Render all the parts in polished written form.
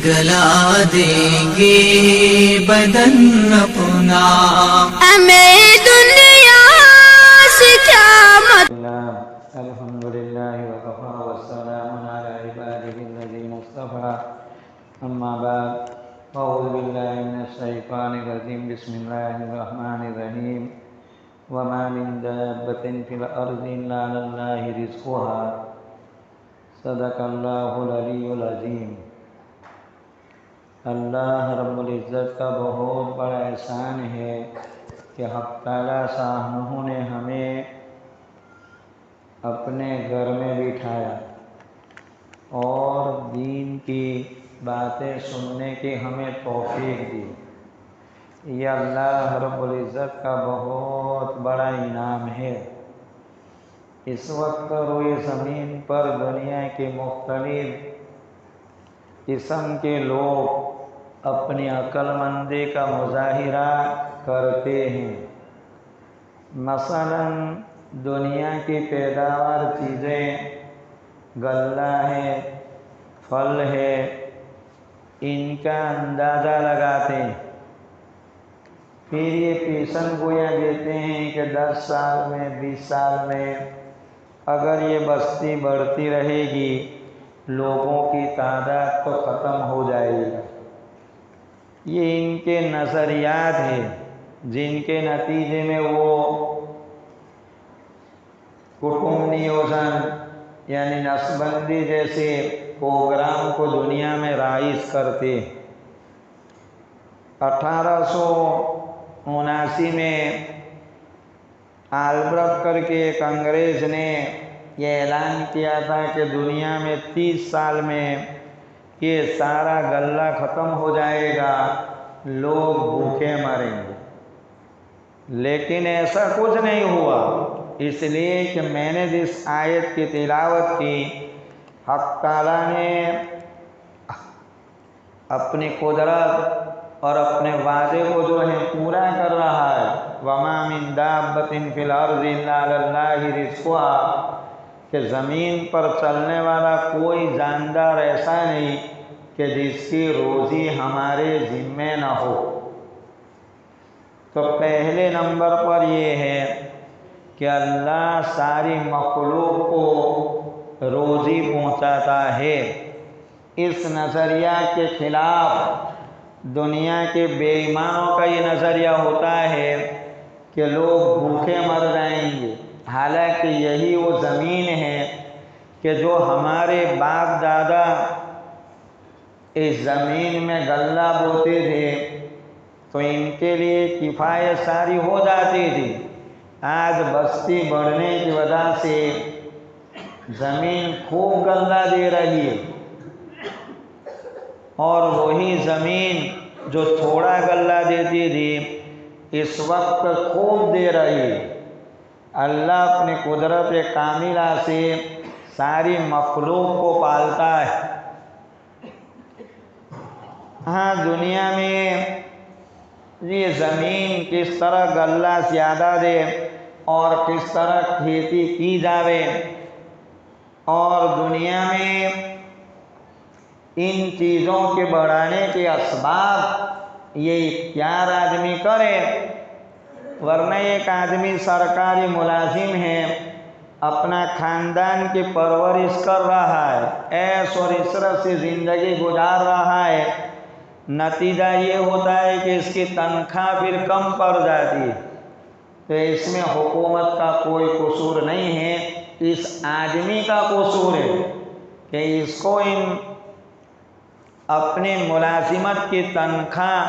گلا دیں گے بدن اپنا، ہمیں دنیا سے کیا الحمد لله وكفى والسلام على عباده الذين اصطفى أما بعد أعوذ بالله من الشيطان الرجيم بسم الله الرحمن الرحيم وما من دابة في الأرض إلا على الله رزقها صدق الله العلي العظيم۔ اللہ رب العزت کا بہت بڑا احسان ہے کہ حق تعالیٰ شاہ نے ہمیں اپنے گھر میں بٹھایا اور دین کی باتیں سننے کی ہمیں توفیق دی۔ یہ اللہ رب العزت کا بہت بڑا انعام ہے۔ اس وقت روئے زمین پر دنیا کے مختلف قسم کے لوگ اپنی عقل مندی کا مظاہرہ کرتے ہیں۔ مثلاً دنیا کی پیداوار چیزیں غلہ ہے، پھل ہے، ان کا اندازہ لگاتے ہیں، پھر یہ پیشن گویا دیتے ہیں کہ 10 سال میں 20 سال میں اگر یہ بستی بڑھتی رہے گی لوگوں کی تعداد تو ختم ہو جائے گی۔ یہ ان کے نظریات ہیں جن کے نتیجے میں وہ کٹم نیوزن یعنی نسل بندی جیسے پروگرام کو دنیا میں رائج کرتے۔ 1879 میں آلبرٹ کر کے ایک انگریز نے یہ اعلان کیا تھا کہ دنیا میں 30 سال میں یہ سارا غلہ ختم ہو جائے گا، لوگ بھوکے مریں گے۔ لیکن ایسا کچھ نہیں ہوا، اس لیے کہ میں نے جس آیت کی تلاوت کی، حق تعالیٰ نے اپنی قدرت اور اپنے وعدے کو جو ہے پورا کر رہا ہے۔ وَمَا مِن دَابَّةٍ فِي الْأَرْضِ إِلَّا عَلَى اللَّهِ رِزْقُهَا، کہ زمین پر چلنے والا کوئی جاندار ایسا نہیں کہ جس کی روزی ہمارے ذمے نہ ہو۔ تو پہلے نمبر پر یہ ہے کہ اللہ ساری مخلوق کو روزی پہنچاتا ہے۔ اس نظریہ کے خلاف دنیا کے بے ایمانوں کا یہ نظریہ ہوتا ہے کہ لوگ بھوکے مر جائیں گے، حالانکہ یہی وہ زمین ہے کہ جو ہمارے باپ دادا اس زمین میں غلہ بوتے تھے تو ان کے لیے کفایت ساری ہو جاتی تھی۔ آج بستی بڑھنے کی وجہ سے زمین خوب غلہ دے رہی ہے، اور وہی زمین جو تھوڑا غلہ دیتی تھی اس وقت خوب دے رہی ہے۔ اللہ اپنی قدرت کاملہ سے ساری مخلوق کو پالتا ہے۔ ہاں، دنیا میں یہ زمین کس طرح غلہ زیادہ دے اور کس طرح کھیتی کی جاوے، اور دنیا میں ان چیزوں کے بڑھانے کے اسباب یہ اختیار آدمی کرے، ورنہ ایک آدمی سرکاری ملازم ہے، اپنا خاندان کی پرورش کر رہا ہے، عیش اور عشرت سے زندگی گزار رہا ہے، نتیجہ یہ ہوتا ہے کہ اس کی تنخواہ پھر کم پڑ جاتی ہے۔ تو اس میں حکومت کا کوئی قصور نہیں ہے، اس آدمی کا قصور ہے کہ اس کو ان اپنی ملازمت کی تنخواہ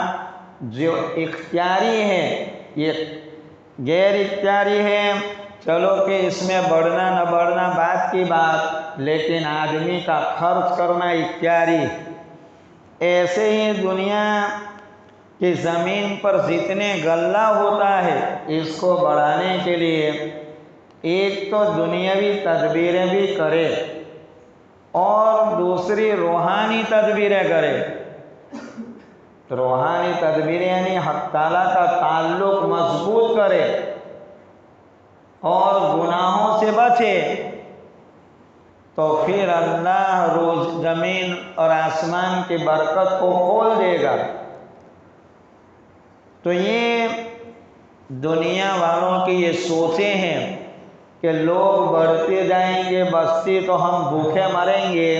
جو اختیاری ہے یہ غیر اختیاری ہے، چلو کہ اس میں بڑھنا نہ بڑھنا بات کی بات، لیکن آدمی کا خرچ کرنا اختیاری ہے۔ ایسے ہی دنیا کی زمین پر جتنے غلہ ہوتا ہے اس کو بڑھانے کے لیے ایک تو دنیاوی تدبیریں بھی کرے اور دوسری روحانی تدبیریں کرے۔ روحانی تدبیریں یعنی حق تعالیٰ کا تعلق مضبوط کرے اور گناہوں سے بچے، تو پھر اللہ روز زمین اور آسمان کی برکت کو کھول دے گا۔ تو یہ دنیا والوں کی یہ سوچیں ہیں کہ لوگ بڑھتے جائیں گے، بستی تو ہم بھوکے مریں گے۔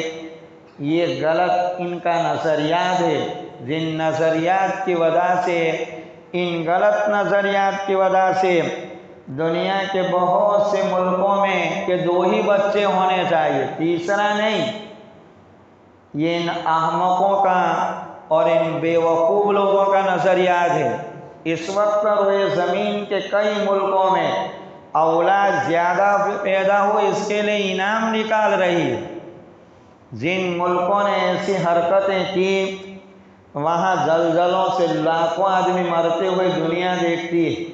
یہ غلط ان کا نظریات ہے، جن نظریات کی وجہ سے، ان غلط نظریات کی وجہ سے دنیا کے بہت سے ملکوں میں کہ 2 ہی بچے ہونے چاہیے، تیسرا نہیں۔ یہ ان احمقوں کا اور ان بیوقوف لوگوں کا نظریات ہے۔ اس وقت روئے زمین کے کئی ملکوں میں اولاد زیادہ پیدا ہو اس کے لیے انعام نکال رہی ہے۔ جن ملکوں نے ایسی حرکتیں کی وہاں زلزلوں سے لاکھوں آدمی مرتے ہوئے دنیا دیکھتی ہے۔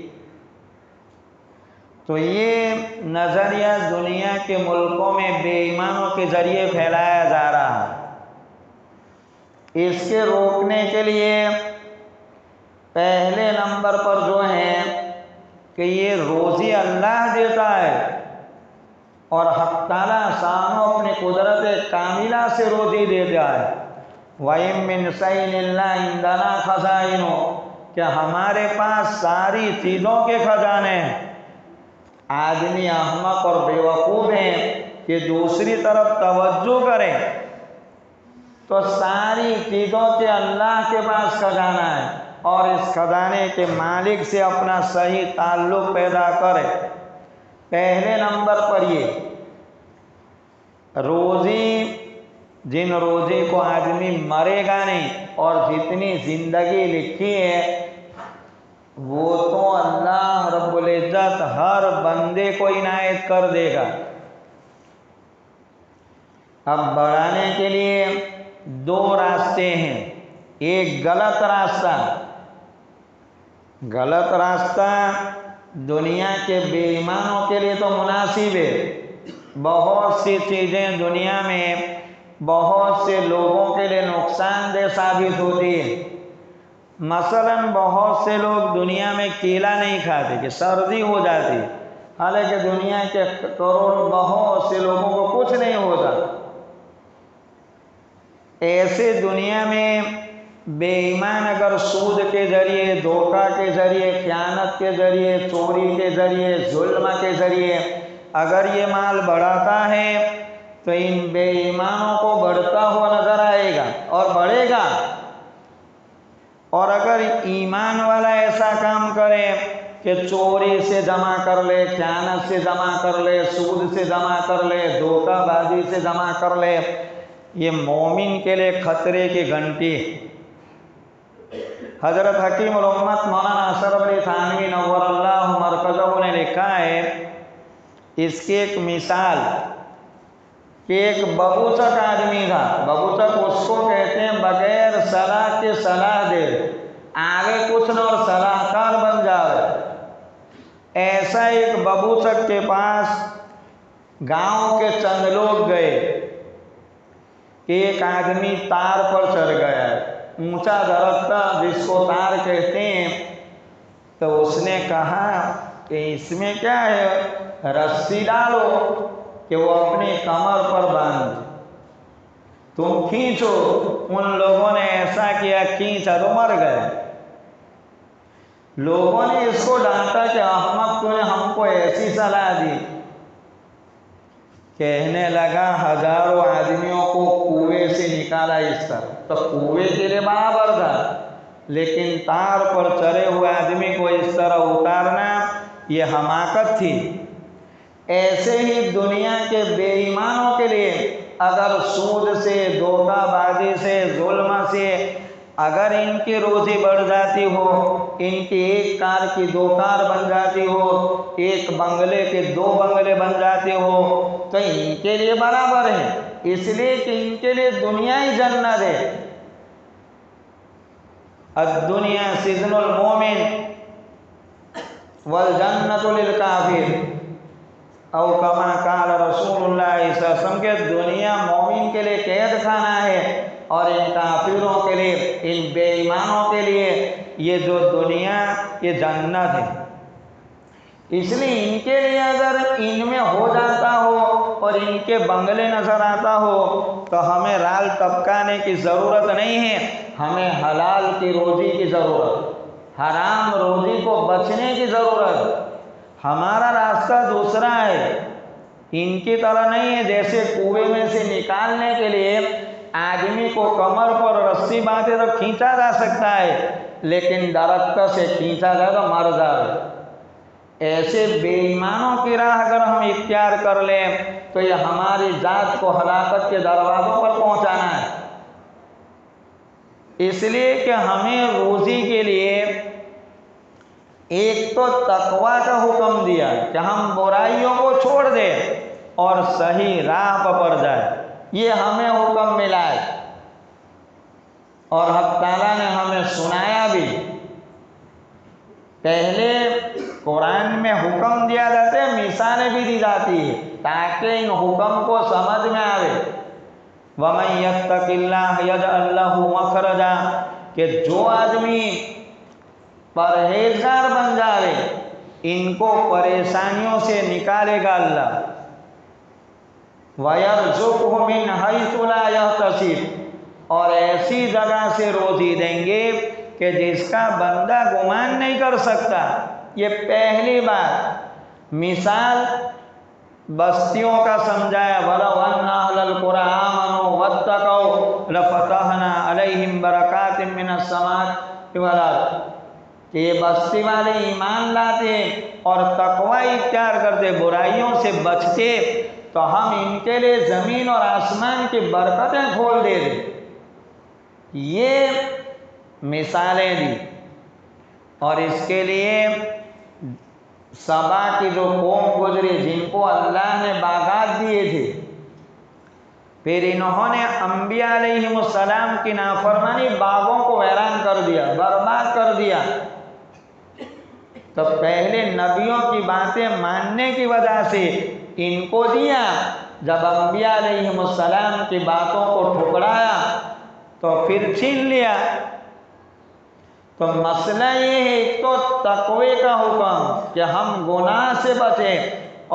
تو یہ نظریہ دنیا کے ملکوں میں بے ایمانوں کے ذریعے پھیلایا جا رہا ہے۔ اس کے روکنے کے لیے پہلے نمبر پر جو ہے کہ یہ روزی اللہ دیتا ہے، اور حق تعالیٰ ساموں اپنی قدرت کاملہ سے روزی دیتا ہے۔ وَإِن مِّن شَيْءٍ إِلَّا عِندَنَا خَزَائِنُهُ، کہ ہمارے پاس ساری چیزوں کے خزانے ہیں۔ آدمی احمق اور بیوقوف ہیں کہ دوسری طرف توجہ کریں تو ساری چیزوں کے اللہ کے پاس خزانہ ہے، اور اس خزانے کے مالک سے اپنا صحیح تعلق پیدا کرے۔ پہلے نمبر پر یہ روزی، جن روزی کو آدمی مرے گا نہیں، اور جتنی زندگی لکھی ہے وہ تو اللہ رب العزت ہر بندے کو عنایت کر دے گا۔ اب بڑھانے کے لیے 2 راستے ہیں۔ ایک غلط راستہ، غلط راستہ دنیا کے بے ایمانوں کے لیے تو مناسب ہے۔ بہت سی چیزیں دنیا میں بہت سے لوگوں کے لیے نقصان دہ ثابت ہوتی ہے۔ مثلاً بہت سے لوگ دنیا میں کیلا نہیں کھاتے کہ سردی ہو جاتی، حالانکہ دنیا کے کروڑ بہت سے لوگوں کو کچھ نہیں ہوتا۔ ایسے دنیا میں بے ایمان اگر سود کے ذریعے، دھوکہ کے ذریعے، خیانت کے ذریعے، چوری کے ذریعے، ظلم کے ذریعے اگر یہ مال بڑھاتا ہے تو ان بے ایمانوں کو بڑھتا ہوا نظر آئے گا اور بڑھے گا۔ اور اگر ایمان والا ایسا کام کرے کہ چوری سے جمع کر لے، خیانت سے جمع کر لے، سود سے جمع کر لے، دھوکہ بازی سے جمع کر لے، یہ مومن کے لیے خطرے کی گھنٹی۔ حضرت حکیم الامت مولانا اشرف علی تھانوی نور اللہ مرکزہ نے لکھا ہے اس کی ایک مثال کہ ایک ببوچک آدمی تھا۔ ببوچک اس کو کہتے ہیں بغیر صلاح کے صلاح دے، آگے کچھ نہ اور صلاح کار بن جائے۔ ایسا ایک ببوچک کے پاس گاؤں کے چند لوگ گئے کہ ایک آدمی تار پر چڑھ گیا ہے، اونچا درخت جس کو تار کہتے ہیں۔ تو اس نے کہا کہ اس میں کیا ہے، رسی ڈالو کہ وہ اپنی کمر پر باندھ، تم کھینچو۔ ان لوگوں نے ایسا کیا، کھینچا تو مر گئے۔ لوگوں نے اس کو ڈانٹا کہ احمق تو نے ہم کو ایسی صلاح دی۔ کہنے لگا ہزاروں آدمیوں کو کنویں سے نکالا اس طرح تو کنویں کے لیے برابر تھا، لیکن تار پر چڑھے ہوئے آدمی کو اس طرح اتارنا یہ حماقت تھی۔ ایسے ہی دنیا کے بے ایمانوں کے لیے اگر سود سے، دھوکہ بازی سے، ظلم سے اگر ان کی روزی بڑھ جاتی ہو، ان کی ایک کار کی 2 کار بن جاتی ہو، ایک بنگلے کے 2 بنگلے بن جاتے ہو، تو ان کے لیے برابر ہے، اس لیے کہ ان کے لیے دنیا ہی جنت ہے۔ الدنیا سجن المومن والجنت للکافر، او کما قال رسول اللہ صلی اللہ علیہ وسلم کہ دنیا مومن کے لیے قید خانہ ہے اور ان کافروں کے لیے، ان بے ایمانوں کے لیے یہ جو دنیا یہ جنت ہے۔ اس لیے ان کے لیے اگر ان میں ہو جاتا ہو اور ان کے بنگلے نظر آتا ہو تو ہمیں رال ٹپکانے کی ضرورت نہیں ہے، ہمیں حلال کی روزی کی ضرورت، حرام روزی کو بچنے کی ضرورت۔ ہمارا راستہ دوسرا ہے، ان کی طرح نہیں ہے جیسے کنویں میں سے نکالنے کے لیے آدمی کو کمر پر رسی باندھے تو کھینچا جا سکتا ہے، لیکن درخت سے کھینچا جائے تو مر جائے۔ ایسے بے ایمانوں کی راہ اگر ہم اختیار کر لیں تو یہ ہماری ذات کو ہلاکت کے دروازوں پر پہنچانا ہے۔ اس لیے کہ ہمیں روزی کے لیے ایک تو تقویٰ کا حکم دیا کہ ہم برائیوں کو چھوڑ دیں اور صحیح راہ پر جائیں، یہ ہمیں حکم ملا ہے، اور حق تعالیٰ نے ہمیں سنایا بھی۔ پہلے قرآن میں حکم دیا جاتا ہے، مثالیں بھی دی جاتی ہے تاکہ ان حکم کو سمجھ میں آئے۔ وَمَن يَتَّقِ اللَّهَ يَجْعَل لَّهُ مَخْرَجًا، کہ جو آدمی پرہیزگار بن جائے ان کو پریشانیوں سے نکالے گا اللہ۔ وَيَرْزُقْهُ مِنْ حَيْثُ لَا يَحْتَسِبُ، اور ایسی جگہ سے روزی دیں گے کہ جس کا بندہ گمان نہیں کر سکتا۔ یہ پہلی بات مثال بستیوں کا سمجھایا، وَلَوْ أَنَّ أَهْلَ الْقُرَىٰ آمَنُوا وَاتَّقَوْا لَفَتَحْنَا عَلَيْهِمْ بَرَكَاتٍ مِّنَ السَّمَاءِ وَالْأَرْضِ، کہ یہ بستی والے ایمان لاتے اور تقوی اختیار کرتے، برائیوں سے بچتے، تو ہم ان کے لیے زمین اور آسمان کی برکتیں کھول دیتے۔ یہ مثالیں دی، اور اس کے لیے سبا کی جو قوم گزری جن کو اللہ نے باغات دیے تھے، پھر انہوں نے انبیاء علیہ السلام کی نافرمانی، باغوں کو ویران کر دیا، برباد کر دیا۔ تو پہلے نبیوں کی باتیں ماننے کی وجہ سے ان کو دیا، جب انبیاء علیہ السلام کی باتوں کو ٹھکرایا تو پھر چھین لیا۔ تو مسئلہ یہ ہے، ایک تو تقوی کا حکم کہ ہم گناہ سے بچیں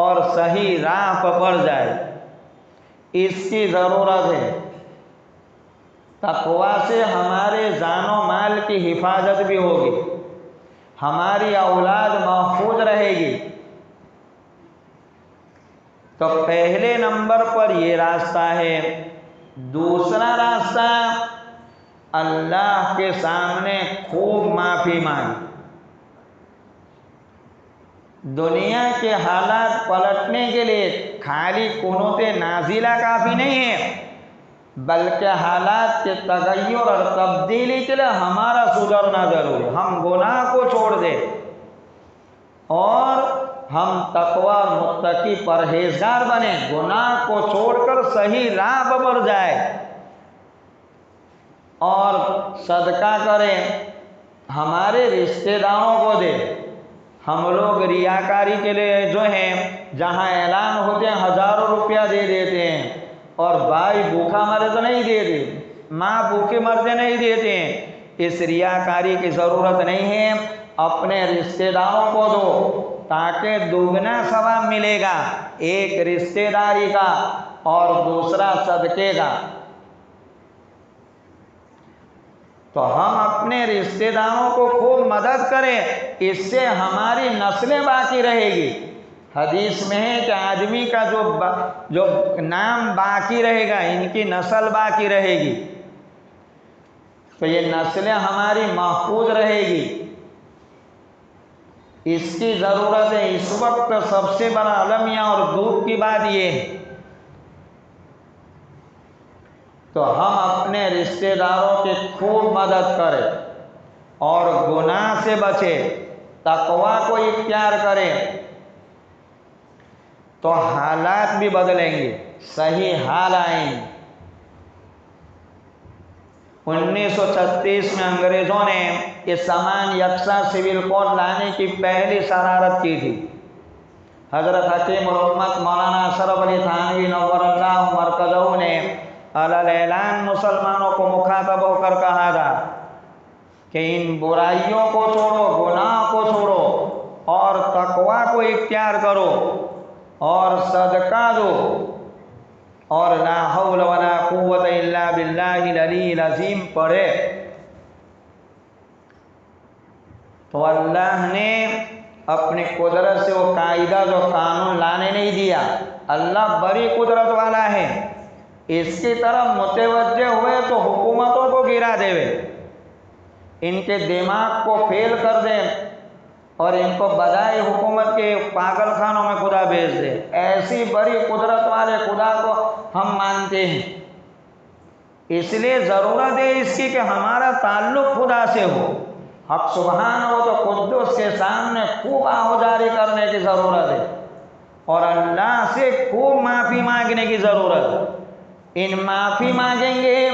اور صحیح راہ پر بڑھ جائیں، اس کی ضرورت ہے۔ تقوی سے ہمارے جان و مال کی حفاظت بھی ہوگی، ہماری اولاد محفوظ رہے گی۔ تو پہلے نمبر پر یہ راستہ ہے۔ دوسرا راستہ، اللہ کے سامنے خوب معافی مانگی۔ دنیا کے حالات پلٹنے کے لیے خالی قنوت نازلہ کافی نہیں ہے، بلکہ حالات کے تغیر اور تبدیلی کے لیے ہمارا سدھرنا ضروری ہے۔ ہم گناہ کو چھوڑ دیں اور ہم تقوی اور متقی پرہیزگار بنیں، گناہ کو چھوڑ کر صحیح راہ پر بڑھ جائے اور صدقہ کریں، ہمارے رشتہ داروں کو دیں۔ ہم لوگ ریاکاری کے لیے جو ہیں جہاں اعلان ہوتے ہیں ہزاروں روپیہ دے دیتے ہیں، اور بھائی بھوکا مرے تو نہیں دیتے، ماں بھوکے مرتے نہیں دیتے ہیں۔ اس ریاکاری کی ضرورت نہیں ہے، اپنے رشتہ داروں کو دو تاکہ دوگنا ثواب ملے گا، ایک رشتہ داری کا اور دوسرا صدقے کا۔ تو ہم اپنے رشتہ داروں کو خوب مدد کریں، اس سے ہماری نسلیں باقی رہے گی۔ حدیث میں ہے کہ آدمی کا جو نام باقی رہے گا، ان کی نسل باقی رہے گی، تو یہ نسلیں ہماری محفوظ رہے گی۔ اس کی ضرورت ہے۔ اس وقت سب سے بڑا المیہ اور دکھ کی بات یہ ہے، تو ہم اپنے رشتہ داروں کی خوب مدد کریں اور گناہ سے بچیں، تقوی کو اختیار کریں، تو حالات بھی بدلیں گے، صحیح حال آئیں گے۔ 1936 میں انگریزوں نے یہ سامان یکساں سول کوڈ لانے کی پہلی شرارت کی تھی۔ حضرت حکیم الامت مولانا اشرف علی تھانوی نور اللہ مرکزہ نے اعلان مسلمانوں کو مخاطب ہو کر کہا تھا کہ ان برائیوں کو چھوڑو، گناہ کو چھوڑو اور تقوی تقوا کو اختیار کرو اور صدقہ دو اور لا حول ولا قوت الا باللہ العلی العظیم پڑھے، تو اللہ نے اپنی قدرت سے وہ قاعدہ جو قانون لانے نہیں دیا۔ اللہ بڑی قدرت والا ہے، اس کی طرف متوجہ ہوئے تو حکومتوں کو گرا دے، ان کے دماغ کو فیل کر دے اور ان کو بدائے حکومت کے پاگل خانوں میں خدا بھیج دے۔ ایسی بڑی قدرت والے خدا کو ہم مانتے ہیں، اس لیے ضرورت ہے اس کی کہ ہمارا تعلق خدا سے ہو۔ حق سبحانہ و تو قدوس کے سامنے خوب آہوجاری کرنے کی ضرورت ہے اور اللہ سے خوب معافی مانگنے کی ضرورت ہے۔ ان معافی مانگیں گے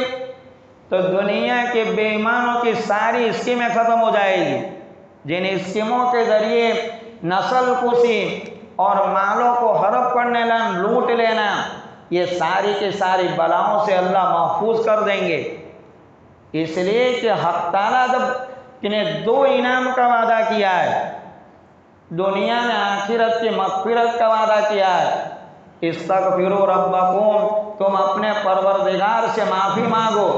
تو دنیا کے بے ایمانوں کی ساری اسکیمیں ختم ہو جائے گی، جن اسکیموں کے ذریعے نسل کشی اور مالوں کو ہڑپ کرنے لوٹ لینا، یہ ساری کی ساری بلاؤں سے اللہ محفوظ کر دیں گے۔ اس لیے کہ حق تعالیٰ جب نے 2 انعام کا وعدہ کیا ہے، دنیا میں آخرت کی مغفرت کا وعدہ کیا ہے، استغفروا ربکم، تم اپنے پروردگار سے معافی مانگو،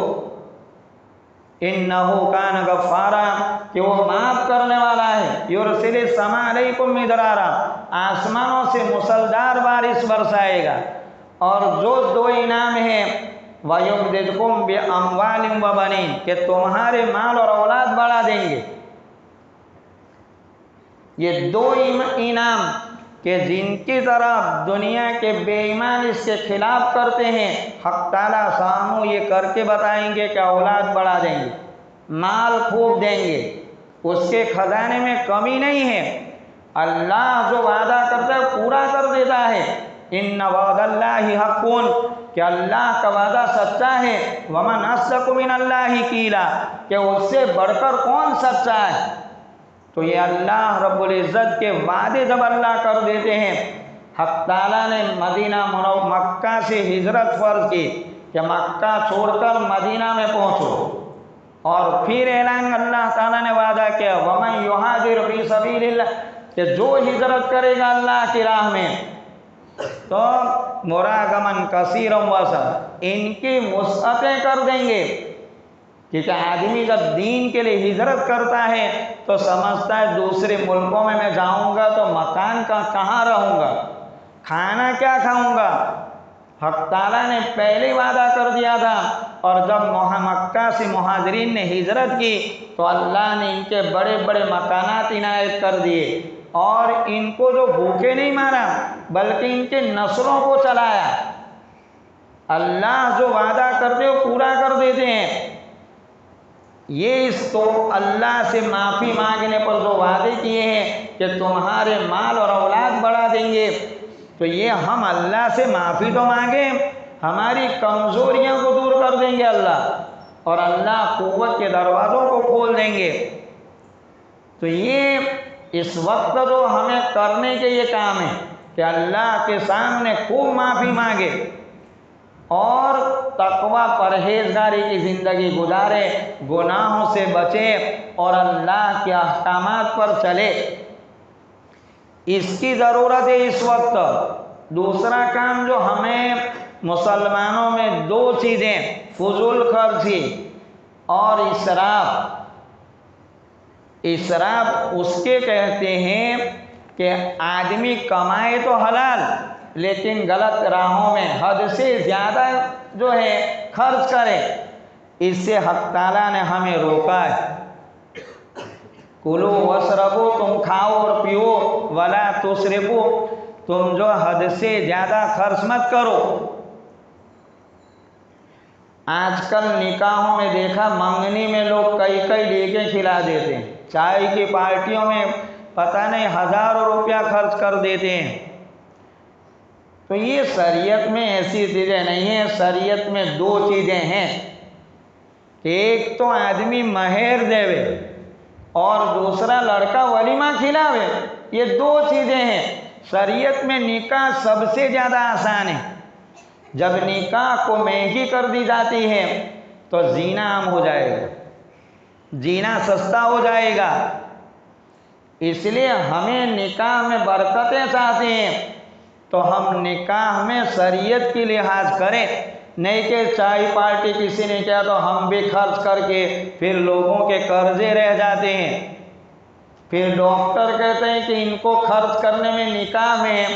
انہ کان غفارا، کہ وہ معاف کرنے والا ہے، یرسل السماء علیکم مدرارا، آسمانوں سے مسلسل بارش برسائے گا، اور جو 2 انعام ہیں وَيُمْدِدْكُمْ بِأَمْوَالٍ وَبَنِينَ، کہ تمہارے مال اور اولاد بڑھا دیں گے۔ یہ 2 انعام کہ جن کی طرف دنیا کے بے ایمان اس کے خلاف کرتے ہیں، حق تعالیٰ ساموں یہ کر کے بتائیں گے کہ اولاد بڑھا دیں گے، مال خوب دیں گے، اس کے خزانے میں کمی نہیں ہے۔ اللہ جو وعدہ کرتا ہے پورا کر دیتا ہے۔ ان وعد اللہ حق، کہ اللہ کا وعدہ سچا ہے۔ ومن اصدق من اللہ قیلا، کہ اس سے بڑھ کر کون سچا ہے۔ تو یہ اللہ رب العزت کے وعدے جب اللہ کر دیتے ہیں، حق تعالیٰ نے مدینہ مکہ سے ہجرت فرض کی کہ مکہ چھوڑ کر مدینہ میں پہنچو، اور پھر اعلان اللہ تعالیٰ نے وعدہ کیا وَمَن يُهَاجِرْ فِي سَبِيلِ اللَّهِ، کہ جو ہجرت کرے گا اللہ کی راہ میں تو مراغمن کثیر وسعت، ان کی وسعتیں کر دیں گے۔ کیونکہ آدمی جب دین کے لیے ہجرت کرتا ہے تو سمجھتا ہے دوسرے ملکوں میں جاؤں گا تو مکان کا کہاں رہوں گا، کھانا کیا کھاؤں گا۔ حق تعالیٰ نے پہلے وعدہ کر دیا تھا، اور جب مکہ سے مہاجرین نے ہجرت کی تو اللہ نے ان کے بڑے بڑے مکانات عنایت کر دیے، اور ان کو جو بھوکے نہیں مارا بلکہ ان کے نسلوں کو چلایا۔ اللہ جو وعدہ کرتے وہ پورا کر دیتے ہیں۔ یہ اس تو اللہ سے معافی مانگنے پر جو وعدے کیے ہیں کہ تمہارے مال اور اولاد بڑھا دیں گے، تو یہ ہم اللہ سے معافی تو مانگیں، ہماری کمزوریوں کو دور کر دیں گے اللہ، اور اللہ قوت کے دروازوں کو کھول دیں گے۔ تو یہ اس وقت جو ہمیں کرنے کے یہ کام ہے کہ اللہ کے سامنے خوب معافی مانگے اور تقوی پرہیزگاری کی زندگی گزارے، گناہوں سے بچے اور اللہ کے احکامات پر چلے، اس کی ضرورت ہے اس وقت۔ دوسرا کام جو ہمیں مسلمانوں میں 2 چیزیں، فضول خرچی اور اسراف۔ اسراف اس کے کہتے ہیں کہ آدمی کمائے تو حلال لیکن غلط راہوں میں حد سے زیادہ جو ہے خرچ کرے، اس سے حق تعالیٰ نے ہمیں روکا ہے۔ کلو واشربو، تم کھاؤ اور پیو، ولا تسرفو، تم جو حد سے زیادہ خرچ مت کرو۔ آج کل نکاحوں میں دیکھا منگنی میں لوگ کئی ڈیگیں کھلا دیتے ہیں، چائے کی پارٹیوں میں پتہ نہیں ہزاروں روپیہ خرچ کر دیتے ہیں۔ تو یہ شریعت میں ایسی چیزیں نہیں ہیں، شریعت میں 2 چیزیں ہیں، ایک تو آدمی مہر دے اور دوسرا لڑکا ولیمہ کھلاوے، یہ 2 چیزیں ہیں۔ شریعت میں نکاح سب سے زیادہ آسان ہے۔ جب نکاح کو مہنگی کر دی جاتی ہے تو زنا عام ہو جائے گا، زنا سستا ہو جائے گا۔ اس لیے ہمیں نکاح میں برکتیں چاہتے ہیں تو ہم نکاح میں شریعت کی لحاظ کریں، نہیں کہ چائے پارٹی کسی نے کیا تو ہم بھی خرچ کر کے پھر لوگوں کے قرضے رہ جاتے ہیں۔ پھر ڈاکٹر کہتے ہیں کہ ان کو خرچ کرنے میں نکاح میں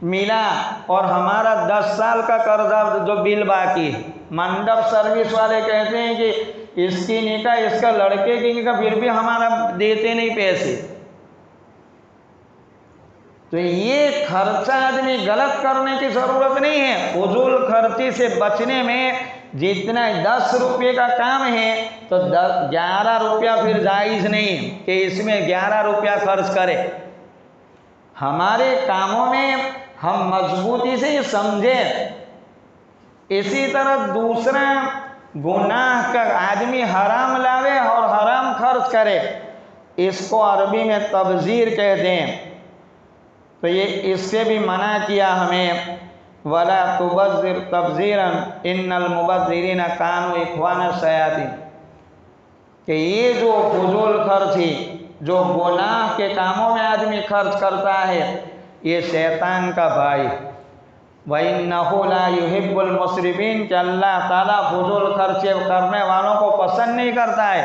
ملا اور ہمارا 10 سال کا قرضہ جو بل باقی ہے۔ منڈپ سروس والے کہتے ہیں کہ اس کی نکاح، اس کا لڑکے کی نکاح، پھر بھی ہمارا دیتے نہیں پیسے۔ تو یہ خرچہ آدمی غلط کرنے کی ضرورت نہیں ہے۔ فضول خرچی سے بچنے میں جتنا 10 روپے کا کام ہے تو 11 روپیہ پھر جائز نہیں کہ اس میں 11 روپیہ خرچ کرے۔ ہمارے کاموں میں ہم مضبوطی سے سمجھیں۔ اسی طرح دوسرا گناہ کا آدمی حرام لاوے اور حرام خرچ کرے، اس کو عربی میں تبذیر کہتے ہیں۔ تو یہ اس سے بھی منع کیا ہمیں، وَلَا تُبَذِّرْ تَبْذِيرًا إِنَّ الْمُبَذِّرِينَ كَانُوا إِخْوَانَ الشَّيَاطِينِ، کہ یہ جو فضول خرچی، جو گناہ کے کاموں میں آدمی خرچ کرتا ہے، یہ شیطان کا بھائی۔ وَإِنَّهُ لَا يُحِبُّ الْمُسْرِفِينَ، کہ اللہ تعالیٰ فضول خرچے کرنے والوں کو پسند نہیں کرتا ہے،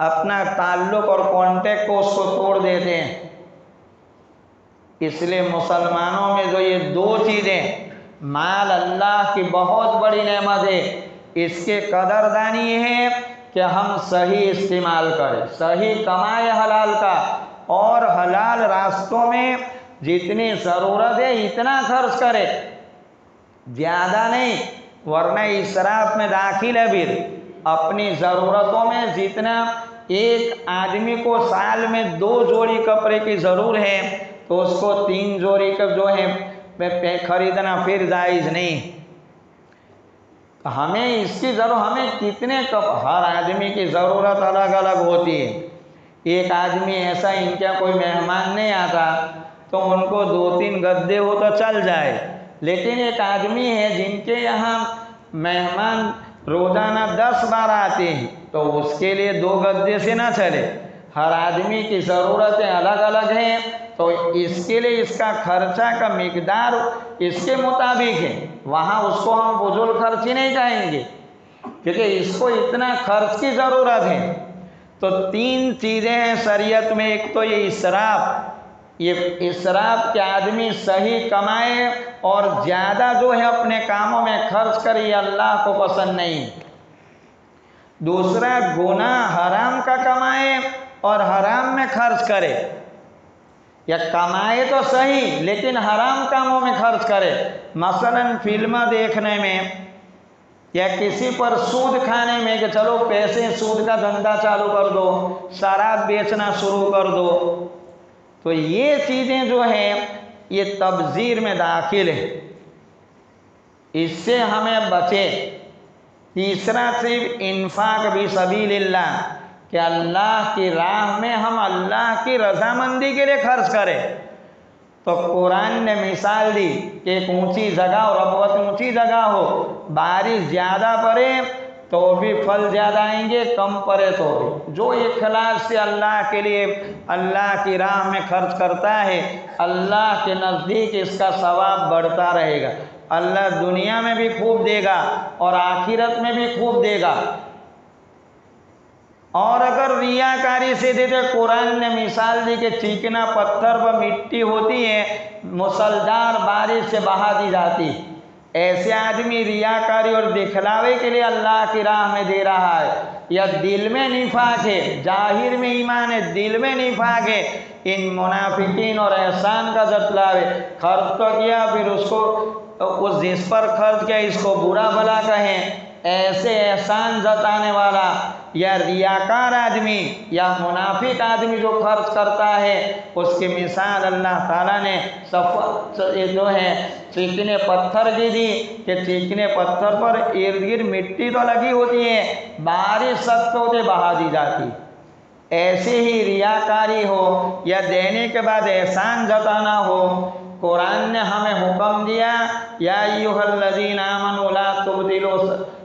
اپنا تعلق اور کانٹیکٹ کو اس کو توڑ دیتے ہیں۔ اس لیے مسلمانوں میں جو یہ 2 چیزیں، مال اللہ کی بہت بڑی نعمت ہے، اس کے قدردانی یہ ہے کہ ہم صحیح استعمال کریں، صحیح کمائے حلال کا، اور حلال راستوں میں جتنی ضرورت ہے اتنا خرچ کرے، زیادہ نہیں، ورنہ اسراف میں داخل ہے۔ پھر اپنی ضرورتوں میں جتنا، ایک آدمی کو سال میں 2 جوڑی کپڑے کی ضرور ہے تو اس کو 3 جوڑی کا جو ہے خریدنا پھر جائز نہیں۔ ہمیں اس کی ضرورت، ہمیں کتنے ہر آدمی کی ضرورت الگ الگ ہوتی ہے۔ ایک آدمی ایسا، ان کا کوئی مہمان نہیں آتا تو ان کو 2-3 گدے ہو تو چل جائے، لیکن ایک آدمی ہے جن کے یہاں مہمان روزانہ 10 بار آتے ہیں تو اس کے لیے 2 گدے سے نہ چلے۔ ہر آدمی کی ضرورتیں الگ الگ ہیں تو اس کے لیے اس کا خرچہ کا مقدار اس کے مطابق ہے، وہاں اس کو ہم فضول خرچی نہیں کہیں گے کیونکہ اس کو اتنا خرچ کی ضرورت ہے۔ تو 3 چیزیں ہیں شریعت میں، ایک تو یہ اسراف، یہ اسراف کہ آدمی صحیح کمائے اور زیادہ جو ہے اپنے کاموں میں خرچ کرے، یہ اللہ کو پسند نہیں۔ دوسرا گناہ حرام کا کمائے اور حرام میں خرچ کرے، یا کمائے تو صحیح لیکن حرام کاموں میں خرچ کرے، مثلا فلم دیکھنے میں یا کسی پر سود کھانے میں کہ چلو پیسے سود کا دھندا چالو کر دو، شراب بیچنا شروع کر دو، تو یہ چیزیں جو ہیں یہ تبذیر میں داخل ہے، اس سے ہمیں بچے۔ تیسرا صرف انفاق فی سبیل اللہ، کہ اللہ کی راہ میں ہم اللہ کی رضامندی کے لیے خرچ کریں۔ تو قرآن نے مثال دی کہ ایک اونچی جگہ اور بہت اونچی جگہ ہو، بارش زیادہ پڑے تو بھی پھل زیادہ آئیں گے، کم پڑے تو بھی۔ جو اخلاص سے اللہ کے لیے اللہ کی راہ میں خرچ کرتا ہے، اللہ کے نزدیک اس کا ثواب بڑھتا رہے گا، اللہ دنیا میں بھی خوب دے گا اور آخرت میں بھی خوب دے گا۔ اور اگر ریاکاری سے دے تو قرآن نے مثال دی کہ چیکنا پتھر پر مٹی ہوتی ہے، موسلادھار بارش سے بہا دی جاتی، ایسے آدمی ریاکاری اور دکھلاوے کے لیے اللہ کی راہ میں دے رہا ہے، یا دل میں نفاق ہے، ظاہر میں ایمان ہے، دل میں نفاق ہے، ان منافقین اور احسان کا جتلاوے، خرچ تو کیا پھر اس کو اس جس پر خرچ کیا اس کو برا بھلا کہیں، ایسے احسان جتانے والا یا ریاکار آدمی یا منافق آدمی جو خرچ کرتا ہے، اس کی مثال اللہ تعالیٰ نے جو ہے چیکنے پتھر کی دی کہ چیکنے پتھر پر ارد گرد مٹی تو لگی ہوتی ہے، بارش سخت ہوتے بہا دی جاتی۔ ایسے ہی ریاکاری ہو یا دینے کے بعد احسان جتانا ہو، قرآن نے ہمیں حکم دیا، یا ایھا الذین آمنوا لا تبطلوا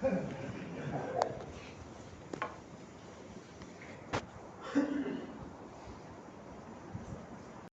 Good.